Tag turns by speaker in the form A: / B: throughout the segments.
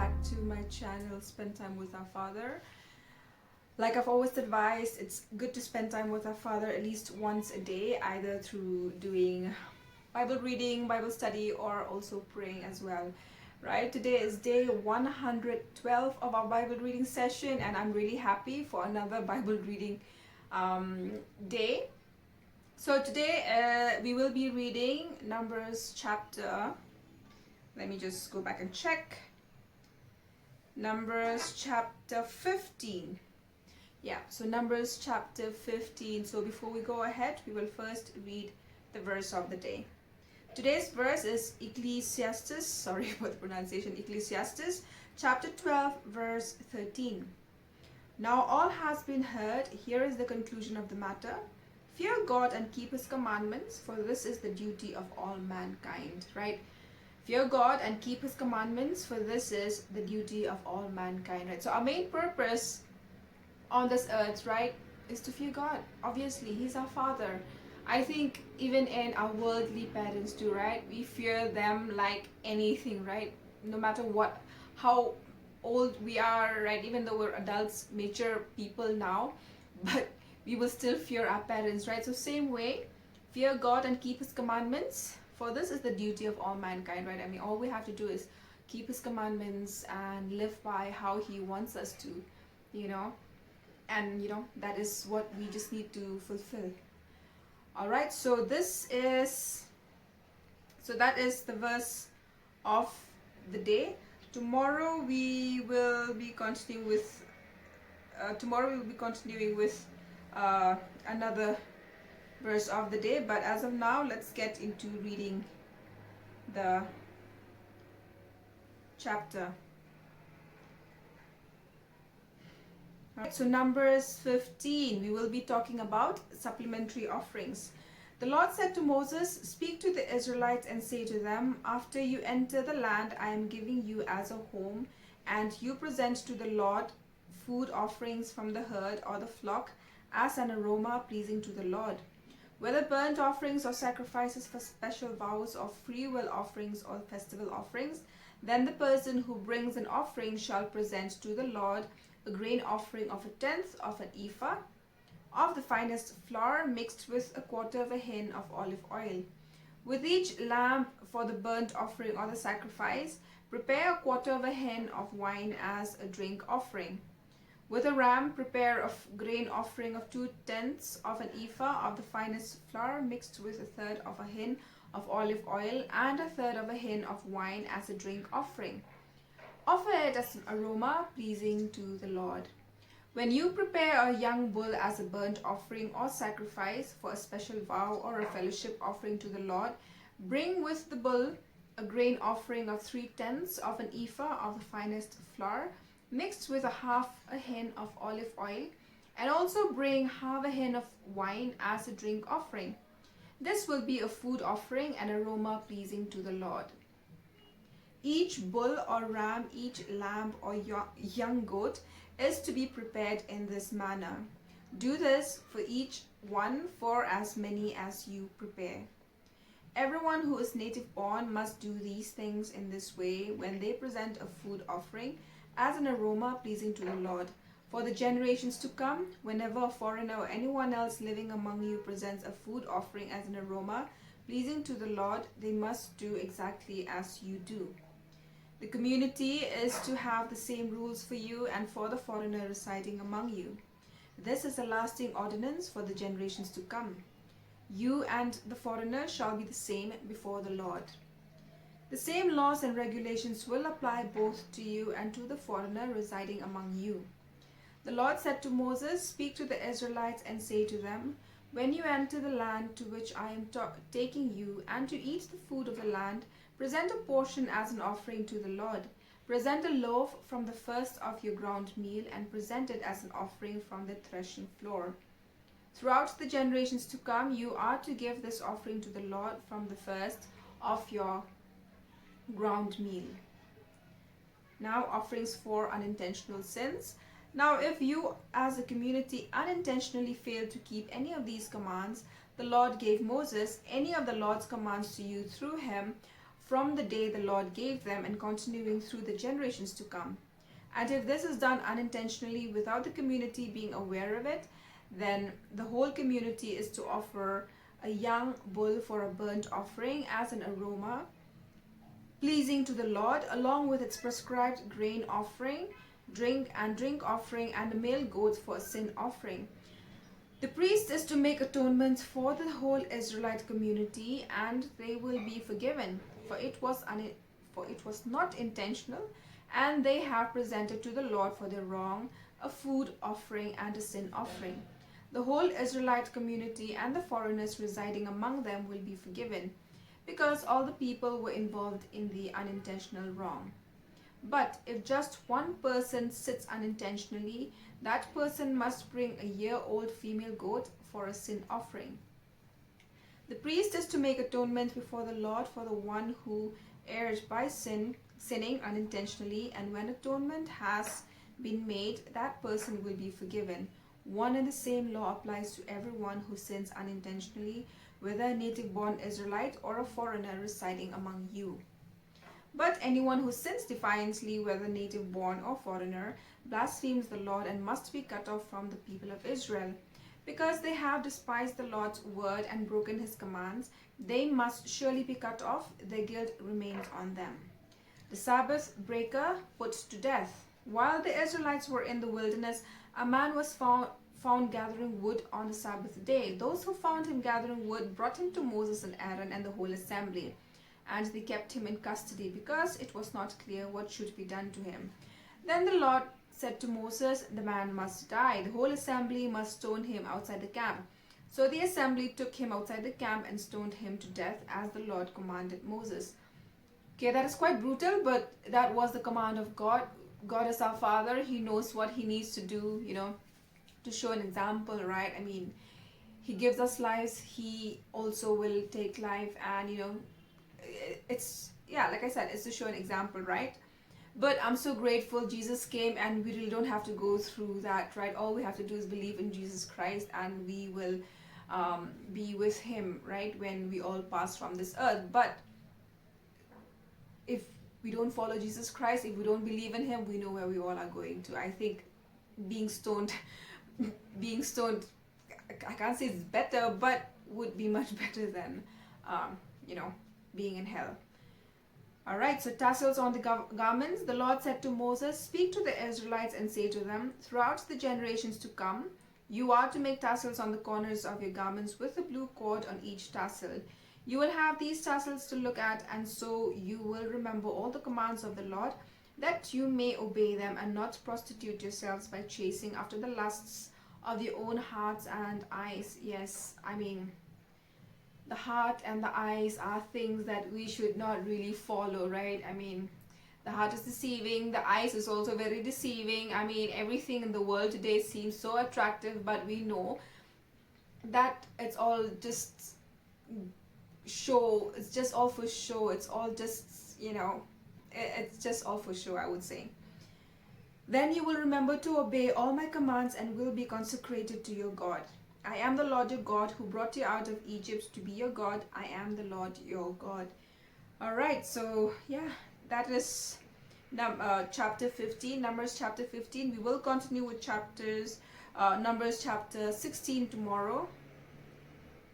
A: back to my channel, Spend Time with Our Father. Like I've always advised, it's good to spend time with our Father at least once a day, either through doing Bible reading, Bible study, or also praying as well. Right? Today is day 112 of our Bible reading session, and I'm really happy for another Bible reading day. So today we will be reading Numbers chapter, let me just go back and check, Numbers chapter 15. Yeah, so Numbers chapter 15. So before we go ahead, we will first read the verse of the day. Today's verse is Ecclesiastes, sorry for the pronunciation, Ecclesiastes chapter 12 verse 13. Now all has been heard, here is the conclusion of the matter. Fear God and keep his commandments, for this is the duty of all mankind, right? Fear God and keep his commandments, for this is the duty of all mankind, right? So our main purpose on this earth, right, is to fear God. Obviously, he's our Father. I think even in our worldly parents too, right? We fear them like anything, right? No matter what, how old we are, right? Even though we're adults, mature people now, but we will still fear our parents, right? So same way, fear God and keep his commandments, for this is the duty of all mankind, right? I mean, all we have to do is keep his commandments and live by how he wants us to, and that is what we just need to fulfill. All right, so that is the verse of the day. Tomorrow we will be continuing with another verse of the day, but as of now, let's get into reading the chapter. Right, so Numbers 15, we will be talking about supplementary offerings. The Lord said to Moses, "Speak to the Israelites and say to them, after you enter the land I am giving you as a home, and you present to the Lord food offerings from the herd or the flock as an aroma pleasing to the Lord. Whether burnt offerings or sacrifices for special vows or free will offerings or festival offerings, then the person who brings an offering shall present to the Lord a grain offering of 1/10 of an ephah of the finest flour mixed with 1/4 of a hin of olive oil. With each lamb for the burnt offering or the sacrifice, prepare 1/4 of a hin of wine as a drink offering. With a ram, prepare a grain offering of 2/10 of an ephah of the finest flour mixed with 1/3 of a hin of olive oil and 1/3 of a hin of wine as a drink offering. Offer it as an aroma pleasing to the Lord. When you prepare a young bull as a burnt offering or sacrifice for a special vow or a fellowship offering to the Lord, bring with the bull a grain offering of 3/10 of an ephah of the finest flour mixed with 1/2 a hin of olive oil, and also bring 1/2 a hin of wine as a drink offering. This will be a food offering and aroma pleasing to the Lord. Each bull or ram, each lamb or young goat is to be prepared in this manner. Do this for each one for as many as you prepare. Everyone who is native born must do these things in this way when they present a food offering as an aroma pleasing to the Lord. For the generations to come, whenever a foreigner or anyone else living among you presents a food offering as an aroma pleasing to the Lord, they must do exactly as you do. The community is to have the same rules for you and for the foreigner residing among you. This is a lasting ordinance for the generations to come. You and the foreigner shall be the same before the Lord. The same laws and regulations will apply both to you and to the foreigner residing among you." The Lord said to Moses, "Speak to the Israelites and say to them, when you enter the land to which I am taking you, and to eat the food of the land, present a portion as an offering to the Lord. Present a loaf from the first of your ground meal, and present it as an offering from the threshing floor. Throughout the generations to come, you are to give this offering to the Lord from the first of your ground meal." Now, offerings for unintentional sins. Now, if you as a community unintentionally fail to keep any of these commands, the Lord gave Moses any of the Lord's commands to you through him from the day the Lord gave them and continuing through the generations to come. And if this is done unintentionally without the community being aware of it, then the whole community is to offer a young bull for a burnt offering as an aroma pleasing to the Lord, along with its prescribed grain offering, drink offering, and a male goat for a sin offering. The priest is to make atonement for the whole Israelite community, and they will be forgiven, for it was not intentional, and they have presented to the Lord for their wrong a food offering and a sin offering. The whole Israelite community and the foreigners residing among them will be forgiven, because all the people were involved in the unintentional wrong. But if just one person sits unintentionally, that person must bring a year-old female goat for a sin offering. The priest is to make atonement before the Lord for the one who erred by sinning unintentionally, and when atonement has been made, that person will be forgiven. One and the same law applies to everyone who sins unintentionally, whether a native-born Israelite or a foreigner residing among you. But anyone who sins defiantly, whether native-born or foreigner, blasphemes the Lord and must be cut off from the people of Israel. Because they have despised the Lord's word and broken his commands, they must surely be cut off. Their guilt remains on them. The Sabbath breaker put to death. While the Israelites were in the wilderness, a man was found gathering wood on the Sabbath day. Those who found him gathering wood brought him to Moses and Aaron and the whole assembly, and they kept him in custody because it was not clear what should be done to him. Then the Lord said to Moses, "The man must die. The whole assembly must stone him outside the camp." So the assembly took him outside the camp and stoned him to death as the Lord commanded Moses. Okay, that is quite brutal, but that was the command of God. God is our Father. He knows what he needs to do, to show an example, right? I mean, he gives us lives. He also will take life, and it's, yeah, like I said, it's to show an example, right? But I'm so grateful Jesus came, and we really don't have to go through that, right? All we have to do is believe in Jesus Christ, and we will be with him, right, when we all pass from this earth. But if we don't follow Jesus Christ, if we don't believe in him, we know where we all are going to. I think being stoned, I can't say it's better, but would be much better than, being in hell. All right, so tassels on the garments. The Lord said to Moses, "Speak to the Israelites and say to them, throughout the generations to come, you are to make tassels on the corners of your garments with a blue cord on each tassel. You will have these tassels to look at, and so you will remember all the commands of the Lord, that you may obey them and not prostitute yourselves by chasing after the lusts of your own hearts and eyes." Yes, I mean, the heart and the eyes are things that we should not really follow, right? I mean, the heart is deceiving, the eyes is also very deceiving. I mean, everything in the world today seems so attractive, but we know that it's all just show. It's just all for show. It's all just, it's just all for show, I would say. "Then you will remember to obey all my commands and will be consecrated to your God. I am the Lord your God who brought you out of Egypt to be your God. I am the Lord your God." All right, so yeah, that is chapter 15, Numbers chapter 15. We will continue with Numbers chapter 16 tomorrow.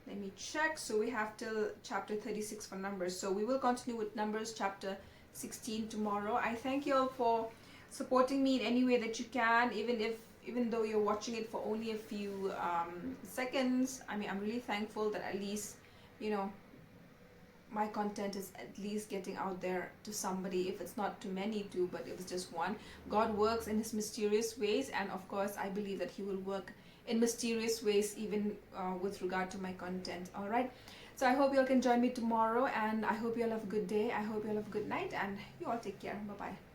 A: Let me check. So we have till chapter 36 for Numbers. So we will continue with Numbers chapter 16 tomorrow. I thank you all for supporting me in any way that you can, even though you're watching it for only a few seconds. I mean, I'm really thankful that at least, my content is at least getting out there to somebody. If it's not to many too, but if it's just one. God works in his mysterious ways, and of course I believe that he will work in mysterious ways even with regard to my content. All right, so I hope you all can join me tomorrow, and I hope you all have a good day. I hope you all have a good night, and you all take care. Bye bye.